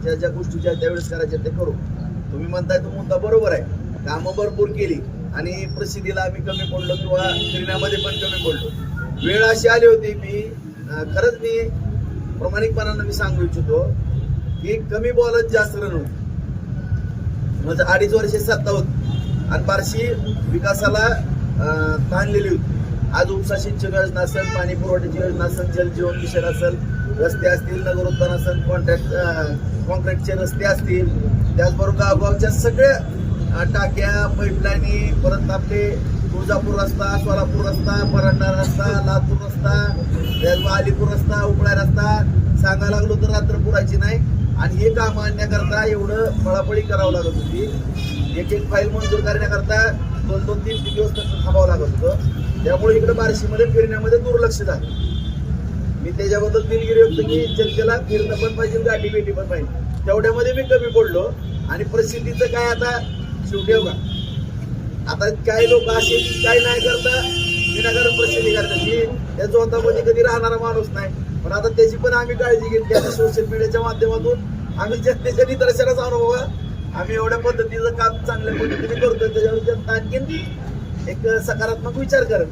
ज्या ज्या गोष्टीच्या त्यावेळेस करायच्या ते करू. तुम्ही म्हणताय तो मुद्दा बरोबर आहे, कामं भरपूर केली आणि प्रसिद्धीला आम्ही कमी पडलो किंवा फिरण्यामध्ये पण कमी पडलो. वेळ अशी आली होती, मी खरंच मी प्रामाणिकपणानं मी सांगू इच्छितो की कमी बॉलच जास्त रन होती. म्हणजे 2.5 वर्षे सत्ता होती आणि बार्शी विकासाला ताणलेली होती. आज उपसा सिंचन योजना असेल, पाणी पुरवठ्याची योजना असेल, जलजीवन मिशन असेल, रस्ते असतील, नगरोत्थान असेल, कॉन्ट्रॅक्टचे रस्ते असतील, त्याचबरोबर गावगावच्या सगळ्या टाक्या, पाईपलाईनी, परत आपले तुळजापूर रस्ता, सोलापूर रस्ता, परांडा रस्ता, लातूर रस्ता, त्याचबरोबर अलीपूर रस्ता, उपळा रस्ता, सांगायला लागलो तर रात्र पुरायची नाही. आणि हे काम आणण्याकरता एवढं पळापळी करावं लागत होती. एक एक फाईल मंजूर करण्याकरता 2-2, 3-3 दिवस थांबावं लागत होतं. त्यामुळे इकडे बार्शीमध्ये फिरण्यामध्ये दुर्लक्ष झालं. मी त्याच्याबद्दल दिलगिरी व्यक्त की जनतेला फिरणं पण पाहिजे, गाठी भेटी पण पाहिजे. तेवढ्यामध्ये मी कमी पडलो. आणि प्रसिद्धीचं काय आता शेवटी बघा, आता काही लोक असे काय नाही करता विनाकारण प्रसिद्धी करतात. मी त्या जोतामध्ये कधी राहणारा माणूस नाही, पण आता त्याची पण आम्ही काळजी घेतली. आता सोशल मीडियाच्या माध्यमातून आम्ही जनतेच्या निदर्शनास आणू बाबा, आम्ही एवढ्या पद्धतीचं काम चांगल्या पद्धतीने करतोय, त्याच्यावर जनता आणखीन एक सकारात्मक विचार करेल.